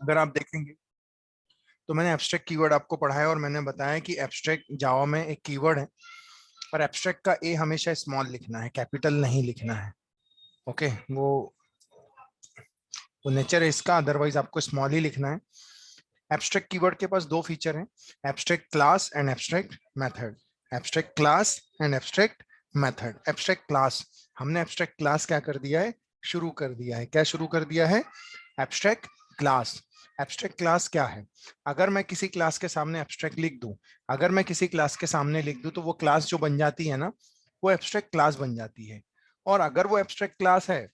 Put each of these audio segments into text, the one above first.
अगर आप देखेंगे तो मैंने एब्स्ट्रैक्ट कीवर्ड आपको पढ़ाया और मैंने बताया कि एब्स्ट्रैक्ट जावा में एक कीवर्ड है और एब्स्ट्रैक्ट का ए हमेशा स्मॉल लिखना है, कैपिटल नहीं लिखना है। ओके, वो नेचर है इसका, अदरवाइज आपको स्मॉल ही लिखना है। एब्स्ट्रैक्ट कीवर्ड के पास दो फीचर हैं, abstract class and abstract method. Abstract class and abstract method. Abstract class, हमने एब्स्ट्रैक्ट क्लास क्या कर दिया है, शुरू कर दिया है। क्या शुरू कर दिया है? Abstract class. एब्स्ट्रैक्ट क्लास क्या है? अगर मैं किसी क्लास के सामने एब्स्ट्रैक्ट लिख दूं, अगर मैं किसी क्लास के सामने लिख दूं तो वो क्लास जो बन जाती है ना, वो एब्स्ट्रैक्ट क्लास बन जाती है। और अगर वो एब्स्ट्रैक्ट क्लास है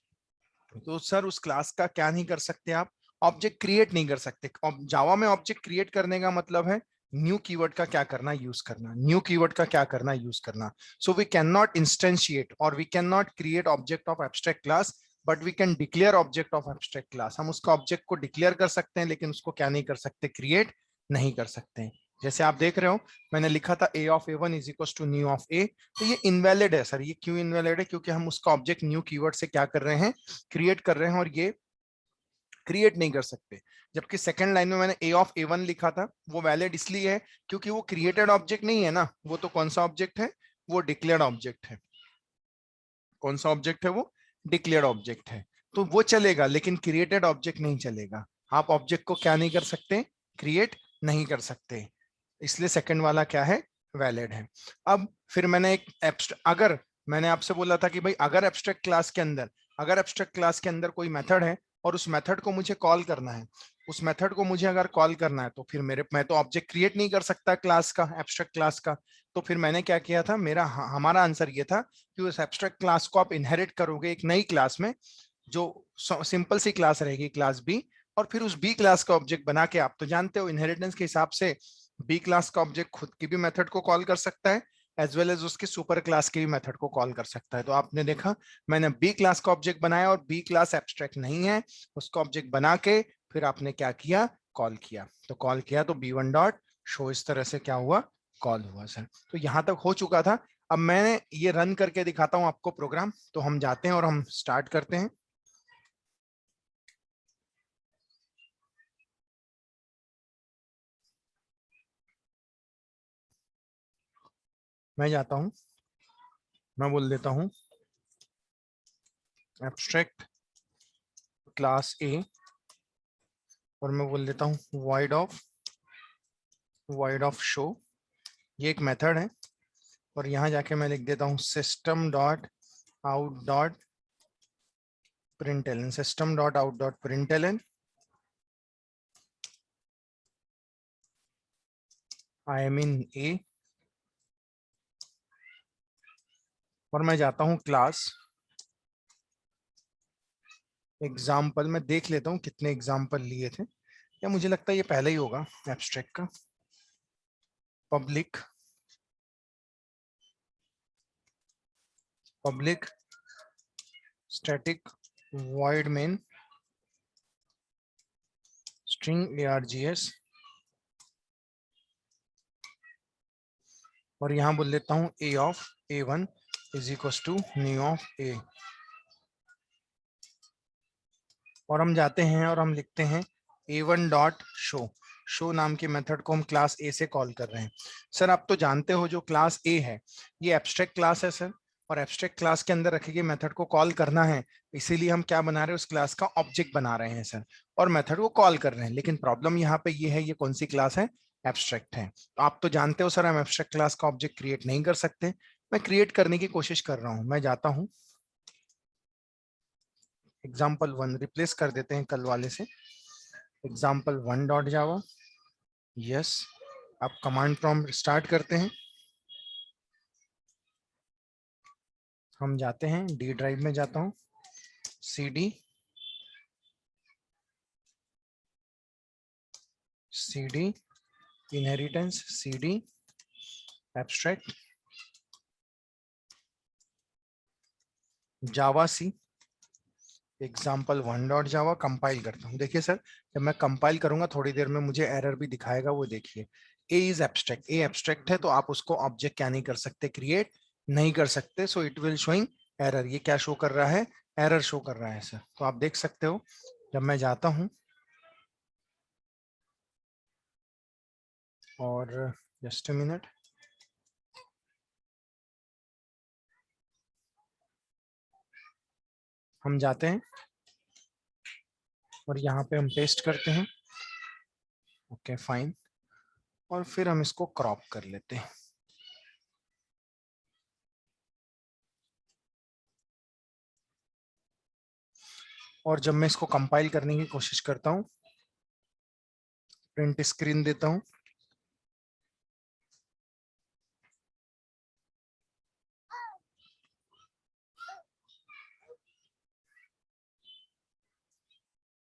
तो सर उस क्लास का क्या नहीं कर सकते आप? ऑब्जेक्ट क्रिएट नहीं कर सकते। जावा में ऑब्जेक्ट क्रिएट करने का मतलब है न्यू कीवर्ड का क्या करना, यूज करना। न्यू कीवर्ड का क्या करना, यूज करना। So we can not instantiate और we can not create object of abstract class, but we can declare object of abstract class. हम उसका ऑब्जेक्ट को डिक्लेयर कर सकते हैं लेकिन उसको क्या नहीं कर सकते, क्रिएट नहीं कर सकते हैं। जैसे आप देख रहे हो मैंने लिखा था a of a1 is equal to new of a, तो ये इनवैलिड है सर। ये क्यों इनवैलिड है? क्योंकि हम उसका ऑब्जेक्ट न्यू कीवर्ड से क्या कर रहे हैं, क्रिएट कर रहे हैं और ये क्रिएट नहीं कर सकते। जबकि सेकंड लाइन में मैंने a ऑफ a1 लिखा था, वो वैलिड इसलिए है क्योंकि वो क्रिएटेड ऑब्जेक्ट नहीं है ना, वो तो कौन सा ऑब्जेक्ट है, वो डिक्लेयर्ड ऑब्जेक्ट है। कौन सा ऑब्जेक्ट है वो? डिक्लेयर्ड ऑब्जेक्ट है। तो वो चलेगा लेकिन क्रिएटेड ऑब्जेक्ट नहीं चलेगा। आप ऑब्जेक्ट को क्या नहीं कर सकते, क्रिएट नहीं कर सकते। इसलिए सेकंड वाला क्या है, वैलिड है। अब फिर मैंने अगर मैंने आपसे बोला था कि भाई अगर एब्स्ट्रैक्ट क्लास के अंदर, अगर एब्स्ट्रैक्ट क्लास के अंदर कोई मेथड है और उस मेथड को मुझे कॉल करना है, उस मेथड को मुझे अगर कॉल करना है तो फिर मैं तो ऑब्जेक्ट क्रिएट नहीं कर सकता क्लास का, एब्स्ट्रैक्ट क्लास का। तो फिर मैंने क्या किया था, हमारा आंसर ये था कि उस एब्स्ट्रैक्ट क्लास को आप इनहेरिट करोगे एक नई क्लास में, जो सिंपल सी क्लास रहेगी, क्लास बी। और फिर उस बी क्लास का ऑब्जेक्ट बना के, आप तो जानते हो इनहेरिटेंस के हिसाब से बी क्लास का ऑब्जेक्ट खुद की भी मेथड को कॉल कर सकता है एज वेल एज उसके सुपर क्लास की भी मेथड को कॉल कर सकता है। तो आपने देखा मैंने बी क्लास का ऑब्जेक्ट बनाया और बी क्लास एब्स्ट्रैक्ट नहीं है, उसका ऑब्जेक्ट बना के फिर आपने क्या किया, कॉल किया। तो कॉल किया तो b1 डॉट शो इस तरह से क्या हुआ, कॉल हुआ सर। तो यहां तक हो चुका था। अब मैं ये रन करके दिखाता हूं आपको प्रोग्राम। तो हम जाते हैं और हम स्टार्ट करते हैं। मैं जाता हूं, मैं बोल देता हूं एब्स्ट्रैक्ट क्लास ए और मैं बोल देता हूं वाइड ऑफ शो। ये एक मेथड है और यहां जाके मैं लिख देता हूं system dot out dot println, system dot out dot println I am in A. और मैं जाता हूं क्लास एग्जाम्पल, मैं देख लेता हूं कितने एग्जाम्पल लिए थे, या मुझे लगता है ये पहले ही होगा एब्स्ट्रैक्ट का। Public public static void main string args और यहां बोल लेता हूं a of a1 is equal to new of a। और हम जाते हैं और हम लिखते हैं a1 डॉट शो। शो नाम के मेथड को हम क्लास ए से कॉल कर रहे हैं। सर आप तो जानते हो जो क्लास ए है ये एब्स्ट्रैक्ट क्लास है सर, और एब्स्ट्रैक्ट क्लास के अंदर रखे गए मेथड को कॉल करना है, इसीलिए हम क्या बना रहे हैं, उस क्लास का ऑब्जेक्ट बना रहे हैं सर, और मेथड को कॉल कर रहे हैं। लेकिन प्रॉब्लम यहाँ पे ये है, ये कौन सी क्लास है, एब्स्ट्रैक्ट है। तो आप तो जानते हो सर हम एब्स्ट्रैक्ट क्लास का ऑब्जेक्ट क्रिएट नहीं कर सकते। मैं क्रिएट करने की कोशिश कर रहा हूँ। मैं जाता हूँ एग्जाम्पल1 रिप्लेस कर देते हैं कल वाले से, example1 डॉट जावा। यस, आप कमांड प्रॉम्प्ट स्टार्ट करते हैं। हम जाते हैं डी ड्राइव में, जाता हूं cd इनहेरिटेंस cd एब्स्ट्रैक्ट जावा सी example1 डॉट जावा। कंपाइल करता हूं। देखिए सर जब मैं कंपाइल करूंगा थोड़ी देर में मुझे एरर भी दिखाएगा, वो देखिए ए इज एब्स्ट्रैक्ट, ए एब्स्ट्रैक्ट है तो आप उसको ऑब्जेक्ट क्या नहीं कर सकते, क्रिएट नहीं कर सकते। So it will showing error. ये क्या शो कर रहा है, एरर शो कर रहा है सर। तो आप देख सकते हो जब मैं जाता हूं और जस्ट अ मिनट, हम जाते हैं और यहाँ पे हम पेस्ट करते हैं। ओके फाइन, और फिर हम इसको क्रॉप कर लेते हैं। और जब मैं इसको कंपाइल करने की कोशिश करता हूँ, प्रिंट स्क्रीन देता हूँ,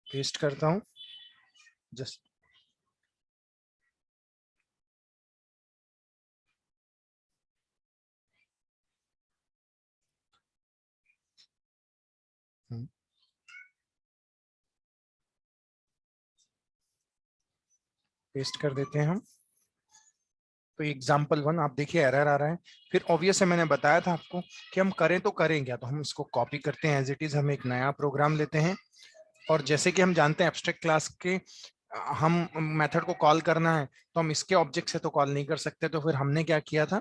पेस्ट करता हूँ, जस्ट पेस्ट कर देते हैं हम। तो एग्जाम्पल 1 आप देखिए एरर आ रहा है। फिर ऑब्वियस है, मैंने बताया था आपको कि हम करें तो करें क्या, तो हम इसको कॉपी करते हैं एज इट इज, हम एक नया प्रोग्राम लेते हैं। और जैसे कि हम जानते हैं एब्स्ट्रैक्ट क्लास के हम मेथड को कॉल करना है, तो हम इसके ऑब्जेक्ट से तो कॉल नहीं कर सकते, तो फिर हमने क्या किया था,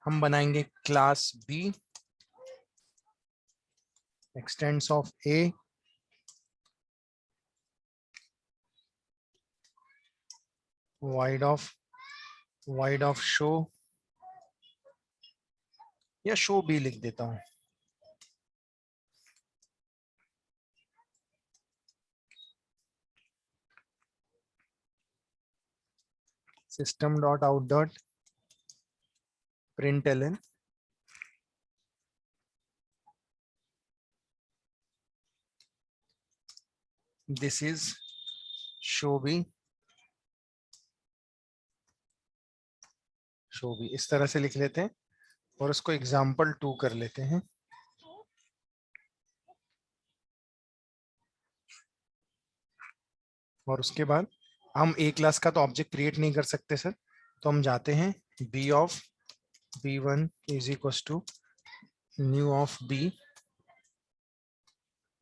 हम बनाएंगे class B extends of A void of show, या शो बी लिख देता हूं, system dot out dot println this is show B, show B इस तरह से लिख लेते हैं और उसको example 2 कर लेते हैं। और उसके बाद हम ए क्लास का तो ऑब्जेक्ट क्रिएट नहीं कर सकते सर, तो हम जाते हैं B of b1 is equal to new of B,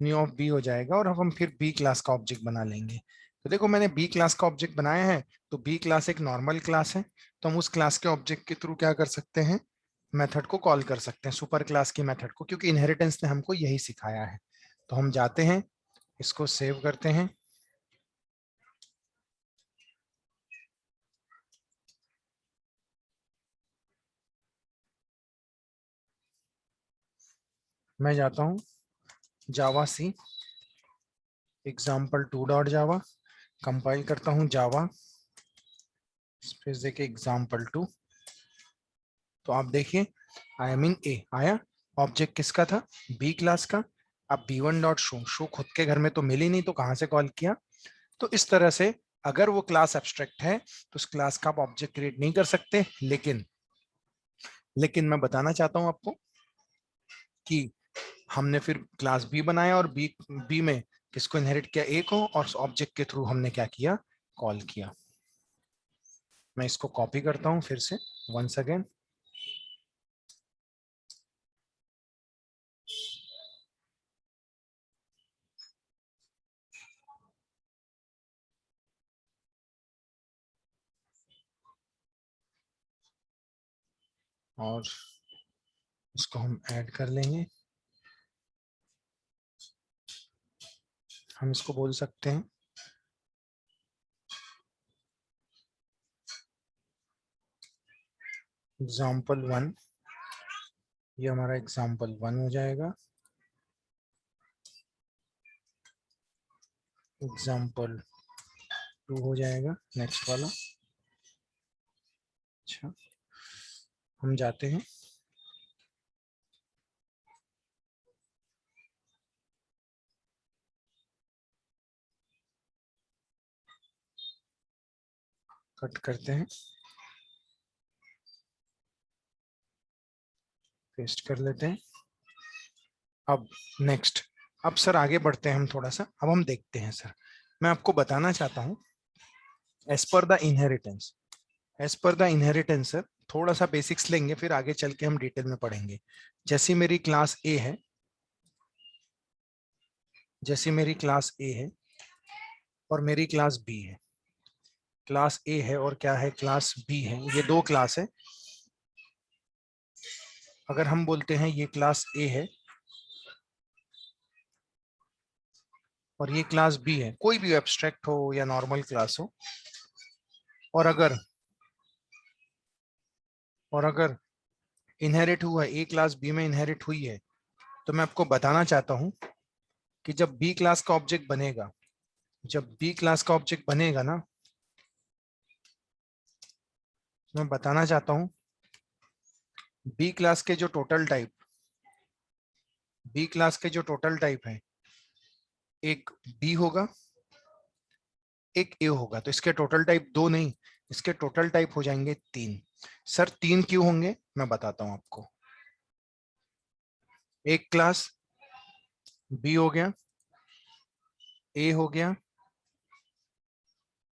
new of B हो जाएगा, और अब हम फिर बी क्लास का ऑब्जेक्ट बना लेंगे। तो देखो मैंने बी क्लास का ऑब्जेक्ट बनाया है, तो बी क्लास एक नॉर्मल क्लास है, तो हम उस क्लास के ऑब्जेक्ट के थ्रू क्या कर सकते हैं, मेथड को कॉल कर सकते हैं, सुपर क्लास की मेथड को, क्योंकि इनहेरिटेंस ने हमको यही सिखाया है। तो हम जाते हैं, इसको सेव करते हैं, मैं जाता हूँ जावा सी example2 डॉट जावा, कंपाइल करता हूँ जावा स्पेस देके example2। तो आप देखिए आई एम इन ए आया, ऑब्जेक्ट किसका था, बी क्लास का। अब b1 डॉट शो, शो खुद के घर में तो मिली नहीं, तो कहां से कॉल किया। तो इस तरह से अगर वो क्लास एब्स्ट्रैक्ट है तो उस क्लास का आप ऑब्जेक्ट क्रिएट नहीं कर सकते, लेकिन मैं बताना चाहता हूं आपको कि हमने फिर क्लास बी बनाया और बी बी में किसको इनहेरिट किया, ए को, और ऑब्जेक्ट के थ्रू हमने क्या किया, कॉल किया। मैं इसको कॉपी करता हूं फिर से वंस अगेन, और इसको हम ऐड कर लेंगे। हम इसको बोल सकते हैं example1, ये हमारा example1 हो जाएगा, example2 हो जाएगा नेक्स्ट वाला। अच्छा, हम जाते हैं, कट करते हैं, पेस्ट कर लेते हैं। अब नेक्स्ट, अब सर आगे बढ़ते हैं हम थोड़ा सा, अब हम देखते हैं सर, मैं आपको बताना चाहता हूं as per the inheritance, as per the inheritance sir थोड़ा सा बेसिक्स लेंगे, फिर आगे चल के हम डिटेल में पढ़ेंगे। जैसी मेरी क्लास ए है, जैसी मेरी क्लास ए है और मेरी क्लास बी है, क्लास ए है और क्या है, क्लास बी है। ये दो क्लास है। अगर हम बोलते हैं ये क्लास ए है और ये क्लास बी है, कोई भी एब्स्ट्रैक्ट हो या नॉर्मल क्लास हो, और अगर इनहेरिट हुआ, ए क्लास बी में इनहेरिट हुई है, तो मैं आपको बताना चाहता हूं कि जब बी क्लास का ऑब्जेक्ट बनेगा, जब बी क्लास का ऑब्जेक्ट बनेगा ना, मैं बताना चाहता हूं बी क्लास के जो टोटल टाइप, बी क्लास के जो टोटल टाइप है, एक बी होगा, एक ए होगा। तो इसके टोटल टाइप दो नहीं, इसके टोटल टाइप हो जाएंगे तीन। सर तीन क्यों होंगे, मैं बताता हूं आपको। एक क्लास बी हो गया, ए हो गया,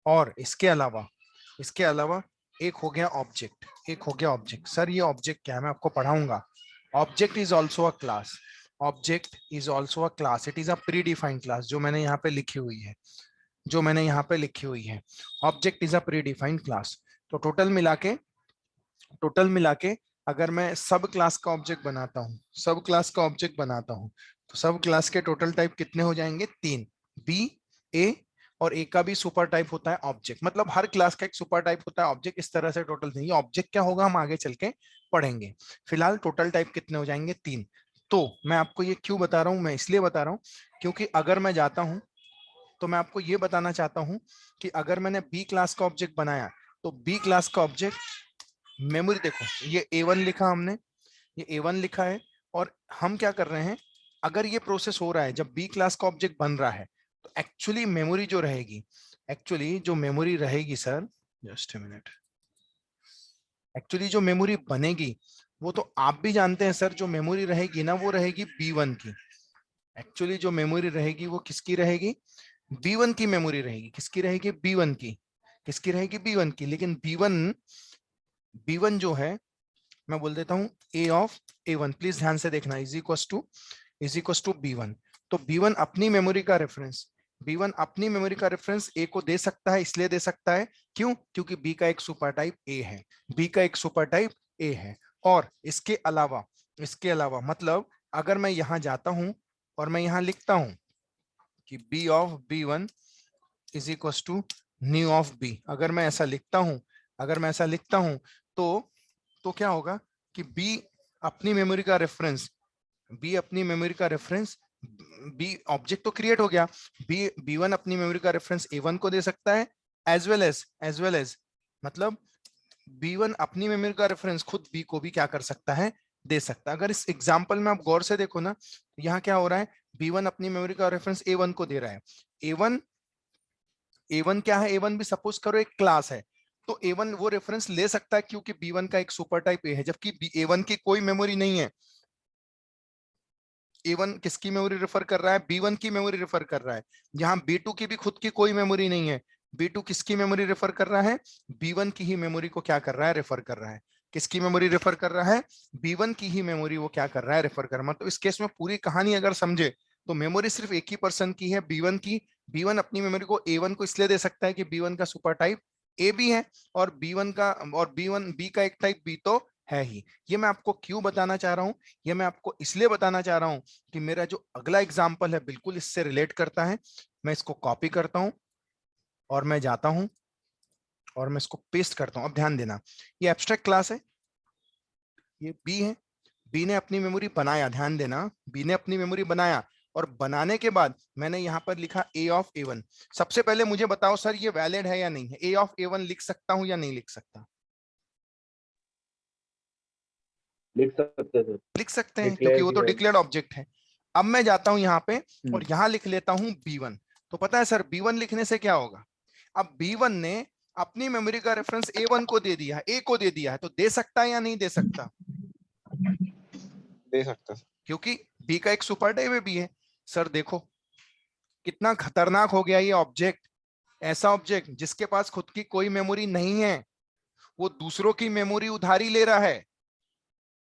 और इसके अलावा एक हो गया ऑब्जेक्ट, एक हो गया ऑब्जेक्ट। सर ये ऑब्जेक्ट क्या है, मैं आपको पढ़ाऊंगा। Object is also a class, object is also a class, it is a pre defined class, जो मैंने यहाँ पे लिखी हुई है, जो मैंने यहाँ पे लिखी हुई है। Object is a pre defined class. तो टोटल मिला के अगर मैं सब क्लास का ऑब्जेक्ट बनाता हूँ, सब क्लास का ऑब्जेक्ट बनाता हूँ, तो सब क्लास के टोटल टाइप कितने हो जाएंगे, तीन। बी, ए, और ए का भी सुपर टाइप होता है ऑब्जेक्ट। मतलब हर क्लास का एक सुपर टाइप होता है ऑब्जेक्ट। इस तरह से टोटल नहीं, ऑब्जेक्ट क्या होगा हम आगे चल के पढ़ेंगे। फिलहाल टोटल टाइप कितने हो जाएंगे, तीन। तो मैं आपको ये क्यों बता रहा हूँ, मैं इसलिए बता रहा हूँ क्योंकि अगर मैं जाता हूँ, तो मैं आपको ये बताना चाहता हूँ कि अगर मैंने बी क्लास का ऑब्जेक्ट बनाया, तो बी क्लास का ऑब्जेक्ट मेमोरी, देखो ये A1 लिखा हमने, ये A1 लिखा है, और हम क्या कर रहे हैं, अगर ये प्रोसेस हो रहा है जब बी क्लास का ऑब्जेक्ट बन रहा है, तो एक्चुअली मेमोरी जो रहेगी, एक्चुअली जो मेमोरी रहेगी sir, just a minute, actually जो मेमोरी बनेगी वो तो आप भी जानते हैं सर, जो मेमोरी रहेगी ना वो रहेगी B1 की। एक्चुअली जो मेमोरी रहेगी वो किसकी रहेगी, B1 की मेमोरी रहेगी। किसकी रहेगी, B1 की। किसकी रहेगी, B1 की। लेकिन B1 जो है, मैं बोल देता हूं A ऑफ A1, प्लीज ध्यान से देखना, इज इक्वल टू B1। तो B1 अपनी मेमोरी का रेफरेंस, B1 अपनी मेमोरी का रेफरेंस A को दे सकता है, इसलिए दे सकता है क्यों, क्योंकि B का एक सुपर टाइप A है, B का एक सुपर टाइप A है। और इसके अलावा मतलब अगर मैं यहां जाता हूं और मैं यहां लिखता हूं कि B of B1 is equal to new of B, अगर मैं ऐसा लिखता हूं, तो क्या होगा कि अपनी मेमोरी का रेफरेंस बी अपनी मेमोरी का रेफरेंस बी ऑब्जेक्ट तो क्रिएट हो गया, B1 अपनी मेमोरी का रेफरेंस A1 को दे सकता है, एज वेल एज मतलब B1 अपनी मेमोरी का रेफरेंस खुद B को भी क्या कर सकता है, दे सकता है। अगर इस एग्जांपल में आप गौर से देखो ना, तो यहाँ क्या हो रहा है, B1 अपनी मेमोरी का रेफरेंस A1 को दे रहा है। A1 A1 क्या है, A1 भी सपोज करो एक क्लास है, तो A1 वो रेफरेंस ले सकता है क्योंकि B1 का एक सुपर टाइप A है, जबकि A1 की कोई मेमोरी नहीं है। A1 किसकी मेमोरी रेफर कर रहा है, B1 की मेमोरी रेफर कर रहा है। जहां B2 की भी खुद की कोई मेमोरी नहीं है, B2 किसकी मेमोरी रेफर कर रहा है, B1 की ही मेमोरी को क्या कर रहा है, रेफर कर रहा है। किसकी मेमोरी रेफर कर रहा है, B1 की ही मेमोरी वो क्या कर रहा है, रेफर कर रहा है। तो इस केस में पूरी कहानी अगर समझे, तो मेमोरी सिर्फ एक ही पर्सन की है, B1 की। B1 अपनी मेमोरी को A1 को इसलिए दे सकता है कि B1 का सुपर टाइप A भी है, और B1 का एक टाइप B तो है ही। ये मैं आपको क्यों बताना चाह रहा हूं, ये मैं आपको इसलिए बताना चाह रहा हूं कि मेरा जो अगला एग्जाम्पल है बिल्कुल इससे रिलेट करता है। मैं इसको कॉपी करता हूं और मैं जाता हूं और मैं इसको पेस्ट करता हूं। अब ध्यान देना, ये एब्स्ट्रैक्ट क्लास है, ये बी है, बी ने अपनी मेमोरी बनाया, ध्यान देना, बी ने अपनी मेमोरी बनाया, और बनाने के बाद मैंने यहां पर लिखा A ऑफ A1। सबसे पहले मुझे बताओ सर ये वैलिड है या नहीं है, A ऑफ A1 लिख सकता हूं या नहीं लिख सकता, लिख सकते हैं। लिख सकते हैं क्योंकि डिक्लेयर वो तो किया है। डिक्लेयर्ड ऑब्जेक्ट है। अब मैं जाता हूं यहाँ पे और हम्म, यहां लिख लेता हूं B1। तो पता है सर B1 लिखने से क्या होगा, अब B1 ने अपनी मेमोरी का रेफरेंस A1 को दे दिया है, A को दे दिया है, तो दे सकता है या नहीं दे सकता, दे सकता है। क्योंकि B का एक सुपर टाइप भी है। सर देखो कितना खतरनाक हो गया ये ऑब्जेक्ट, ऐसा ऑब्जेक्ट जिसके पास खुद की कोई मेमोरी नहीं है, वो दूसरों की मेमोरी उधारी ले रहा है।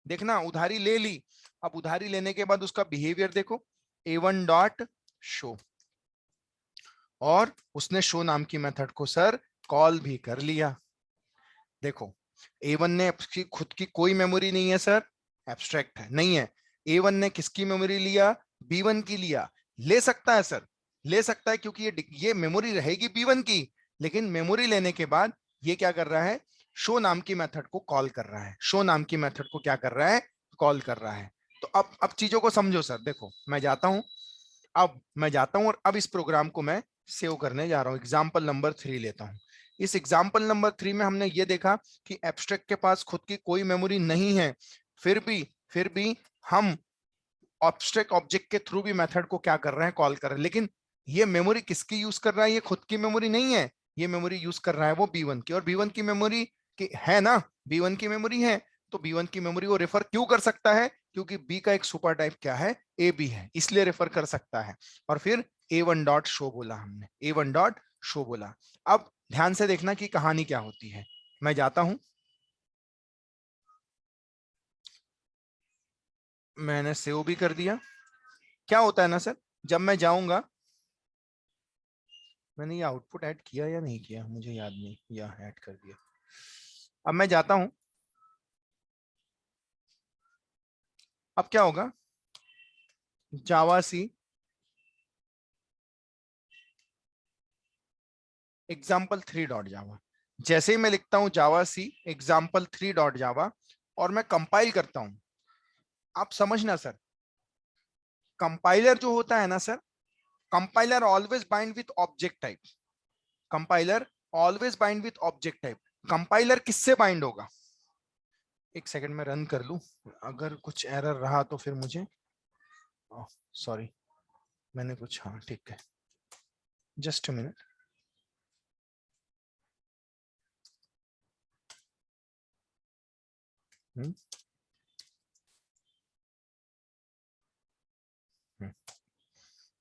देखना उधारी ले ली, अब उधारी लेने के बाद उसका बिहेवियर देखो, A1 डॉट शो, और उसने शो नाम की मेथड को सर कॉल भी कर लिया। देखो A1 ने अपनी खुद की कोई मेमोरी नहीं है सर, एब्स्ट्रैक्ट है, नहीं है। A1 ने किसकी मेमोरी लिया? B1 की लिया। ले सकता है सर, ले सकता है, क्योंकि ये मेमोरी रहेगी B1 की, लेकिन मेमोरी लेने के बाद ये क्या कर रहा है? शो नाम की मेथड को कॉल कर रहा है। शो नाम की मेथड को क्या कर रहा है? कॉल कर रहा है। तो अब चीजों को समझो सर। देखो मैं जाता हूं, अब मैं जाता हूं और अब इस प्रोग्राम को मैं सेव करने जा रहा हूं। एग्जाम्पल नंबर 3 लेता हूं। इस एग्जाम्पल नंबर 3 में हमने ये देखा कि एब्स्ट्रैक्ट के पास खुद की कोई मेमोरी नहीं है, फिर भी हम एब्स्ट्रैक्ट ऑब्जेक्ट के थ्रू भी मेथड को क्या कर रहे हैं? कॉल कर रहे हैं। लेकिन ये मेमोरी किसकी यूज कर रहा है? ये खुद की मेमोरी नहीं है, ये मेमोरी यूज कर रहा है वो B1 की। और B1 की मेमोरी की है ना, B1 की मेमोरी है, तो B1 की मेमोरी वो रेफर क्यों कर सकता है? क्योंकि B का एक सुपर टाइप क्या है? AB है, इसलिए रेफर कर सकता है। और फिर A1 डॉट शो बोला हमने, A1 डॉट शो बोला। अब ध्यान से देखना कि कहानी क्या होती है। मैं जाता हूं, मैंने सेव भी कर दिया। क्या होता है ना सर, जब मैं जाऊंगा, मैंने ये आउटपुट ऐड किया या नहीं किया मुझे याद नहीं, या ऐड कर दिया। अब मैं जाता हूं, अब क्या होगा? जावा सी एग्जाम्पल 3 डॉट जावा। जैसे ही मैं लिखता हूं जावा सी एग्जाम्पल 3 डॉट जावा और मैं कंपाइल करता हूं, आप समझना सर, कंपाइलर जो होता है ना sir, compiler always bind with object type. Compiler always bind with object type. Compiler किससे बाइंड होगा? एक सेकंड में रन कर लूं, अगर कुछ एरर रहा तो फिर मुझे, सॉरी, मैंने कुछ, हाँ ठीक है, जस्ट अ मिनट।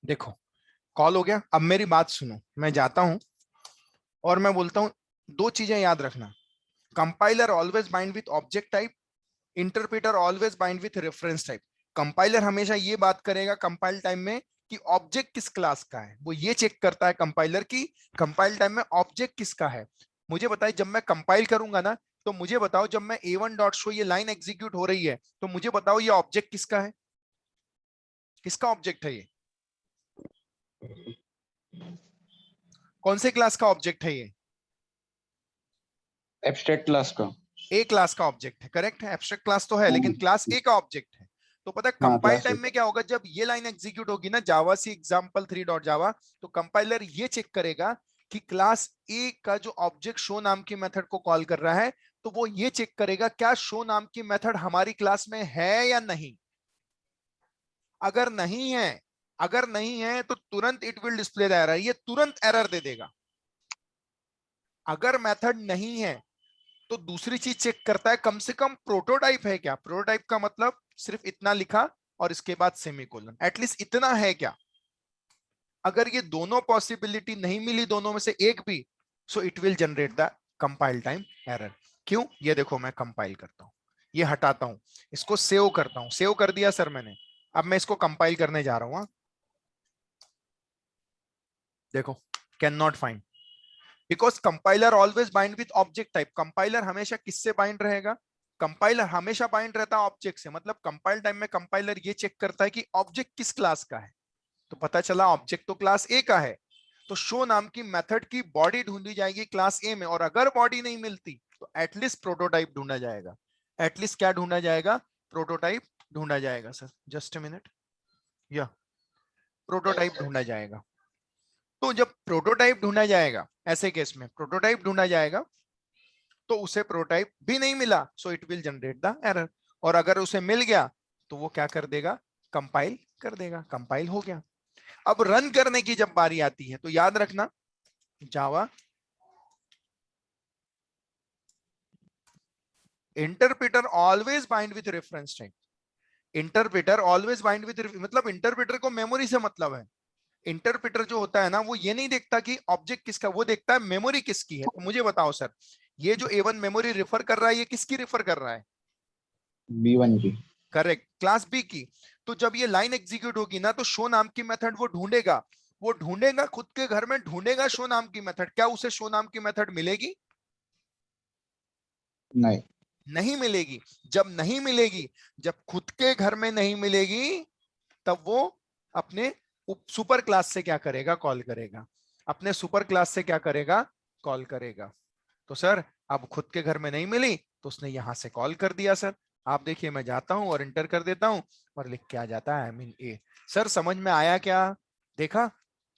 देखो कॉल हो गया। अब मेरी बात सुनो, मैं जाता हूं और मैं बोलता हूं, दो चीजें याद रखना, compiler always bind with object type, interpreter always bind with reference type. Compiler हमेशा ये बात करेगा कंपाइल टाइम में कि ऑब्जेक्ट किस क्लास का है, वो ये चेक करता है कंपाइलर की कंपाइल टाइम में ऑब्जेक्ट किसका है। मुझे बताइए, जब मैं कंपाइल करूंगा ना, तो मुझे बताओ, जब मैं A1 डॉट शो ये लाइन एग्जीक्यूट हो रही है, तो मुझे बताओ ये ऑब्जेक्ट किसका है? किसका ऑब्जेक्ट है ये? कौन से क्लास का ऑब्जेक्ट है ये? एब्स्ट्रैक्ट क्लास का। ए क्लास का ऑब्जेक्ट है, करेक्ट है। एब्स्ट्रैक्ट क्लास तो है, लेकिन क्लास ए का ऑब्जेक्ट है। तो पता है हाँ कंपाइल क्लास टाइम है। में क्या होगा? जब ये लाइन एग्जीक्यूट होगी ना, जावा सी एग्जांपल 3 डॉट जावा, तो कंपाइलर ये चेक करेगा कि क्लास ए का जो ऑब्जेक्ट शो नाम की मेथड को कॉल कर रहा है, तो वो ये चेक करेगा क्या शो नाम की मेथड हमारी क्लास में है या नहीं। अगर नहीं है, अगर नहीं है तो तुरंत it will display the error, ये तुरंत एरर दे देगा। अगर मेथड नहीं है तो दूसरी चीज चेक करता है, कम से कम प्रोटोटाइप है क्या। प्रोटोटाइप का मतलब सिर्फ इतना लिखा और इसके बाद सेमीकोलन, एटलीस्ट इतना है क्या। अगर ये दोनों पॉसिबिलिटी नहीं मिली, दोनों में से एक भी, so it will generate the compile time error. क्यों? ये देखो, मैं कंपाइल करता हूं, ये हटाता हूं, इसको सेव करता हूं, सेव कर दिया सर मैंने। अब मैं इसको कंपाइल करने जा रहा हूं। देखो, can not find, because compiler always bind with object type. Compiler हमेशा किससे बाइंड रहेगा? कंपाइलर हमेशा बाइंड रहता है ऑब्जेक्ट से। मतलब कंपाइल टाइम में कंपाइलर ये चेक करता है कि ऑब्जेक्ट किस क्लास का है। तो पता चला ऑब्जेक्ट तो क्लास ए का है, तो शो नाम की मेथड की बॉडी ढूंढी जाएगी क्लास ए में। और अगर बॉडी नहीं मिलती तो एटलीस्ट प्रोटोटाइप ढूंढा जाएगा। एटलीस्ट क्या ढूंढा जाएगा? प्रोटोटाइप ढूंढा जाएगा सर, जस्ट अ मिनट, या प्रोटोटाइप ढूंढा जाएगा। तो जब प्रोटोटाइप ढूंढा जाएगा, ऐसे केस में प्रोटोटाइप ढूंढा जाएगा, तो उसे प्रोटोटाइप भी नहीं मिला, so it will generate the error. और अगर उसे मिल गया तो वो क्या कर देगा? कंपाइल कर देगा। कंपाइल हो गया। अब रन करने की जब बारी आती है तो याद रखना, जावा interpreter always bind with reference type. Interpreter always bind with, मतलब इंटरप्रेटर को मेमोरी से मतलब है। इंटरप्रेटर जो होता है ना, वो ये नहीं देखता कि ऑब्जेक्ट किसका, वो देखता है मेमोरी किसकी है। तो मुझे बताओ सर, ये जो A1 मेमोरी रेफर कर रहा है, ये किसकी रेफर कर रहा है? B1 की। करेक्ट, क्लास बी की। तो जब ये लाइन एग्जीक्यूट होगी ना, तो शो नाम की मेथड वो ढूंढेगा, वो ढूंढेगा खुद के घर में, ढूंढेगा शो नाम की मेथड। क्या उसे शो नाम की मेथड मिलेगी? नहीं। नहीं मिलेगी। जब नहीं मिलेगी, जब खुद के घर में नहीं मिलेगी, तब वो अपने सुपर क्लास से क्या करेगा? कॉल करेगा। अपने सुपर क्लास से क्या करेगा? कॉल करेगा। तो सर अब खुद के घर में नहीं मिली तो उसने यहां से कॉल कर दिया सर। आप देखिए मैं जाता हूं और इंटर कर देता हूं और लिख के आ जाता है आई मीन ए। सर समझ में आया क्या? देखा,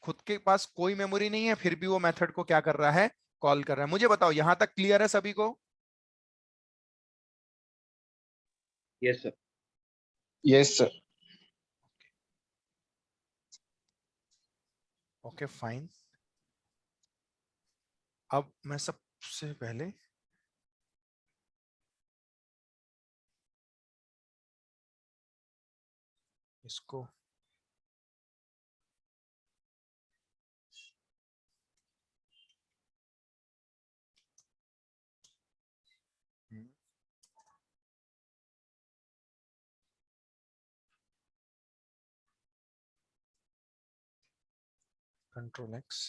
खुद के पास कोई मेमोरी नहीं है फिर भी वो मेथड को क्या कर रहा है? कॉल कर रहा है। मुझे बताओ यहां तक क्लियर है सभी को? Yes sir. Yes sir. Okay fine. अब मैं सबसे पहले इसको control x.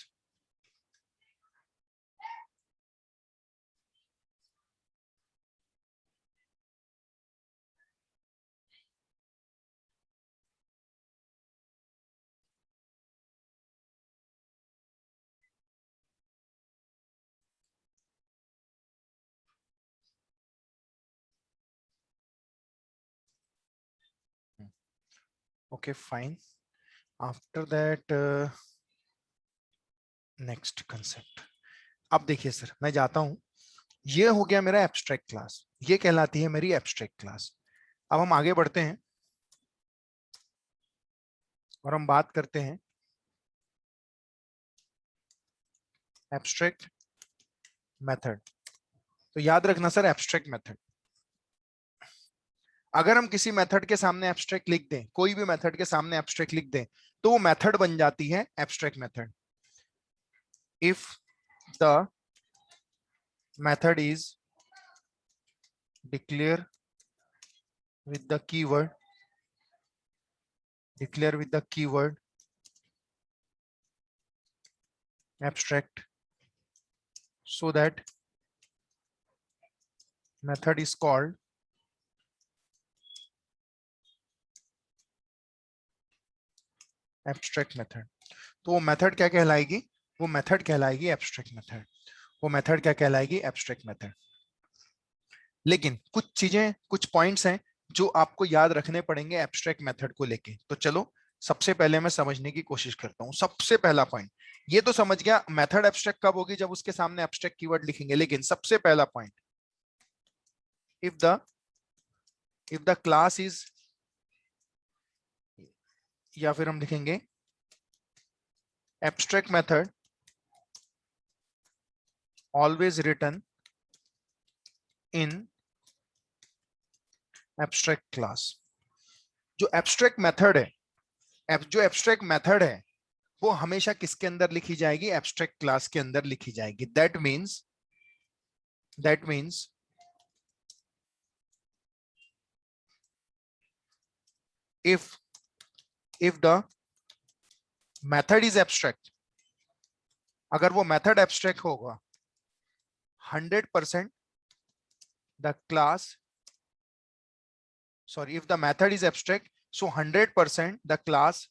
Okay fine. After that next concept. अब देखिए सर मैं जाता हूं, ये हो गया मेरा एब्स्ट्रैक्ट क्लास, ये कहलाती है मेरी एब्स्ट्रैक्ट क्लास। अब हम आगे बढ़ते हैं और हम बात करते हैं एब्स्ट्रैक्ट मेथड। तो याद रखना सर एब्स्ट्रैक्ट मेथड, अगर हम किसी मेथड के सामने एब्स्ट्रैक्ट लिख दें, कोई भी मेथड के सामने एब्स्ट्रैक्ट लिख दें, तो वो मेथड बन जाती है abstract method. If the method is declare with the keyword, declare with the keyword abstract, so that method is called abstract method। तो वो मेथड क्या कहलाएगी? वो मेथड कहलाएगी एब्स्ट्रैक्ट मेथड। वो मेथड क्या कहलाएगी? Abstract method. लेकिन कुछ चीजें, कुछ पॉइंट्स हैं जो आपको याद रखने पड़ेंगे एब्स्ट्रैक्ट मेथड को लेके। तो चलो सबसे पहले मैं समझने की कोशिश करता हूं। सबसे पहला पॉइंट, ये तो समझ गया मेथड एब्स्ट्रैक्ट कब होगी? जब उसके सामने एब्स्ट्रैक्ट कीवर्ड लिखेंगे। लेकिन सबसे पहला point, if the class is, या फिर हम लिखेंगे abstract method always written in abstract class। जो abstract method है, जो abstract method है वो हमेशा किसके अंदर लिखी जाएगी? abstract class के अंदर लिखी जाएगी। that means if the method is abstract, अगर वो method abstract होगा 100% the class, sorry, if the method is abstract, so 100% the class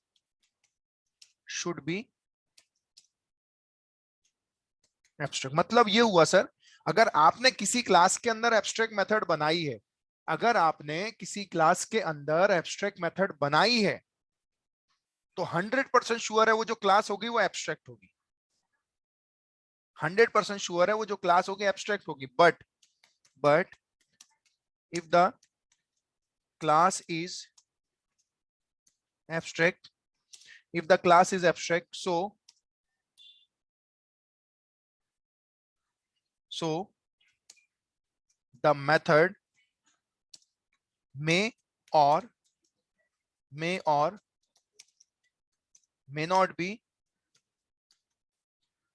should be abstract। मतलब ये हुआ सर, अगर आपने किसी क्लास के अंदर abstract मेथड बनाई है, अगर आपने किसी क्लास के अंदर abstract मेथड बनाई है, तो 100% श्योर है वो जो क्लास होगी वो abstract होगी। 100% श्योर है वो जो क्लास होगी abstract होगी। but if the class is abstract, if the class is abstract, so the method may or may not be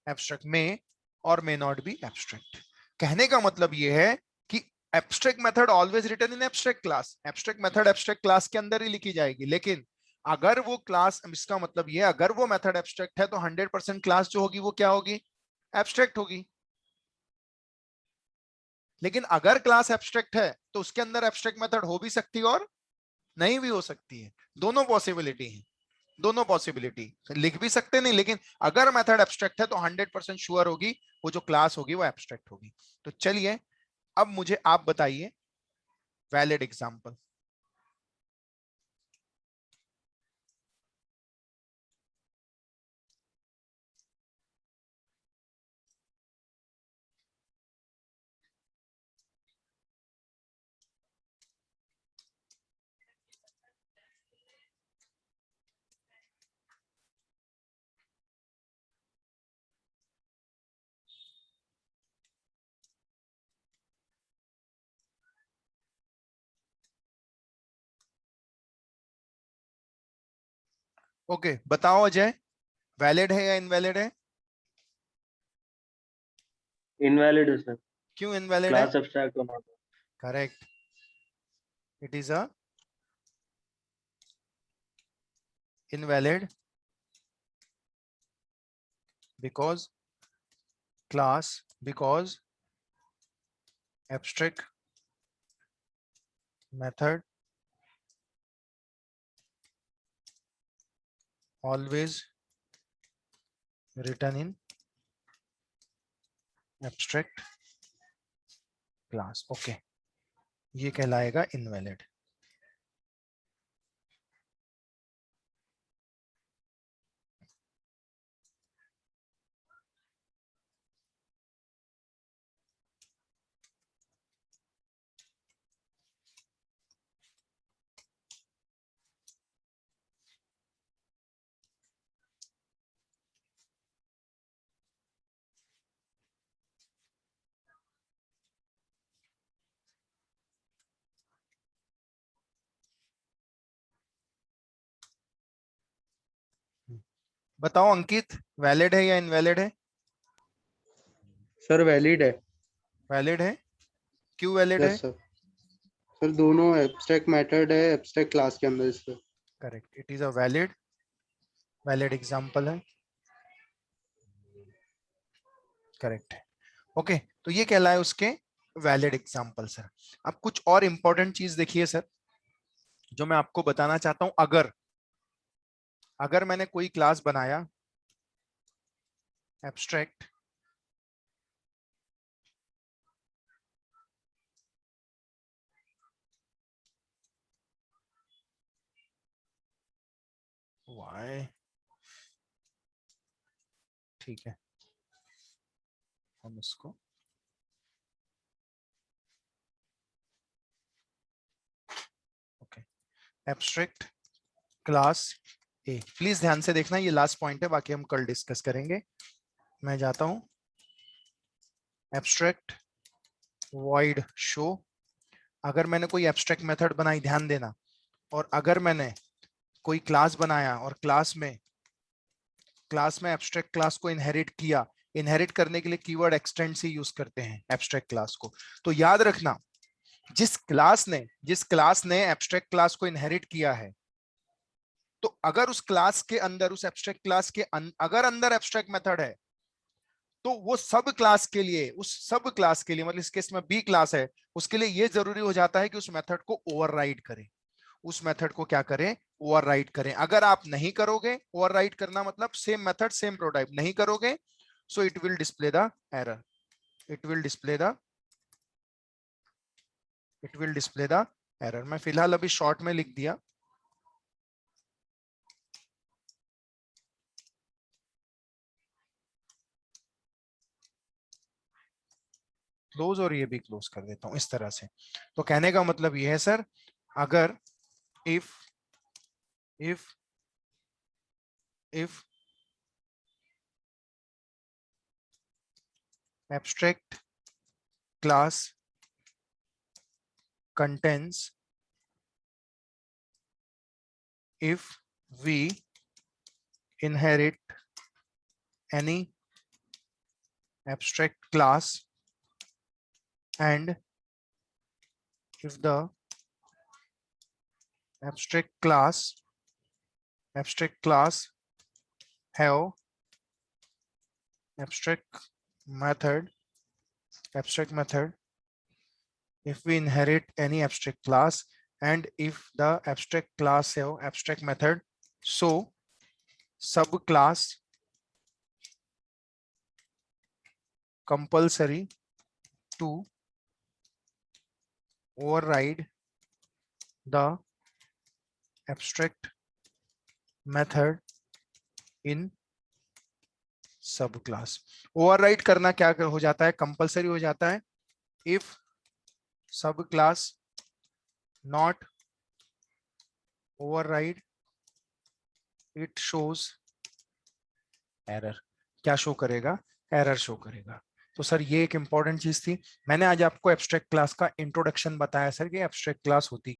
abstract, may or may not be abstract। कहने का मतलब ये है कि abstract method always written in abstract class, abstract method abstract class के अंदर ही लिखी जाएगी। लेकिन अगर वो क्लास, इसका मतलब ये अगर वो मेथड एब्स्ट्रैक्ट है तो 100% क्लास जो होगी वो क्या होगी, एब्स्ट्रैक्ट होगी। लेकिन अगर क्लास एब्स्ट्रैक्ट है तो उसके अंदर एब्स्ट्रैक्ट मेथड हो भी सकती है और नहीं भी हो सकती है। दोनों पॉसिबिलिटी है, दोनों पॉसिबिलिटी लिख भी सकते नहीं, लेकिन अगर मेथड एब्स्ट्रैक्ट है तो 100% श्योर होगी वो जो क्लास होगी वो एब्स्ट्रैक्ट होगी। तो चलिए अब मुझे आप बताइए वैलिड एग्जांपल। ओके बताओ अजय, वैलिड है या इनवैलिड है? इनवैलिड है सर। क्यों इनवैलिड है? क्लास एब्स्ट्रैक्ट होना था। Correct, it is a invalid because because abstract method always written in abstract class। Okay, ये कहलाएगा इनवैलिड। बताओ अंकित, वैलिड है या इनवैलिड है? सर वैलिड है। वैलिड है, क्यों वैलिड है? Yes sir. सर दोनों एब्स्ट्रैक्ट मेथड है एब्स्ट्रैक्ट क्लास के अंदर इससे। Correct, it is a valid, valid example है। करेक्ट है। ओके, तो ये कहलाए उसके वैलिड एग्जांपल सर। अब कुछ और इंपॉर्टेंट चीज देखिए सर, जो मैं आपको बताना चाहता हूं। अगर अगर मैंने कोई क्लास बनाया एब्स्ट्रैक्ट, वाई, ठीक है, हम इसको okay, abstract class A. Please ध्यान से देखना, ये लास्ट पॉइंट है, बाकी हम कल डिस्कस करेंगे। मैं जाता हूं, एब्स्ट्रैक्ट वॉइड शो। अगर मैंने कोई एब्स्ट्रैक्ट मेथड बनाई, ध्यान देना, और अगर मैंने कोई क्लास बनाया और क्लास में एब्स्ट्रैक्ट क्लास को इनहेरिट किया, इनहेरिट करने के लिए कीवर्ड एक्सटेंड से यूज करते हैं एब्स्ट्रैक्ट क्लास को। तो याद रखना, जिस क्लास ने एब्स्ट्रैक्ट क्लास को इनहेरिट किया है, तो अगर उस क्लास के अंदर, उस एब्स्ट्रैक्ट क्लास के अगर अंदर एब्स्ट्रैक्ट मेथड है, तो वो सब क्लास के लिए, उस सब क्लास के लिए, मतलब इस केस में बी क्लास है, उसके लिए ये जरूरी हो जाता है कि उस मेथड को ओवरराइड करे। उस मेथड को क्या करें, ओवरराइड करें। अगर आप नहीं करोगे, ओवरराइड करना मतलब सेम मेथड सेम प्रोटाइप नहीं करोगे, so it will display the error, it will display the error. मैं फिलहाल अभी शॉर्ट में लिख दिया। क्लोज, और ये भी क्लोज कर देता हूं इस तरह से। तो कहने का मतलब ये है सर, अगर if if if abstract class contains, if we inherit any abstract class and if the abstract class abstract class have abstract method if we inherit any abstract class and if the abstract class have abstract method, so subclass compulsory to override the abstract method in subclass. Override करना क्या हो जाता है, compulsory हो जाता है if subclass not override it shows error. क्या show करेगा, एरर शो करेगा. तो सर ये एक इंपॉर्टेंट चीज थी. मैंने आज आपको एब्स्ट्रैक्ट क्लास का इंट्रोडक्शन बताया सर कि एब्स्ट्रैक्ट क्लास होती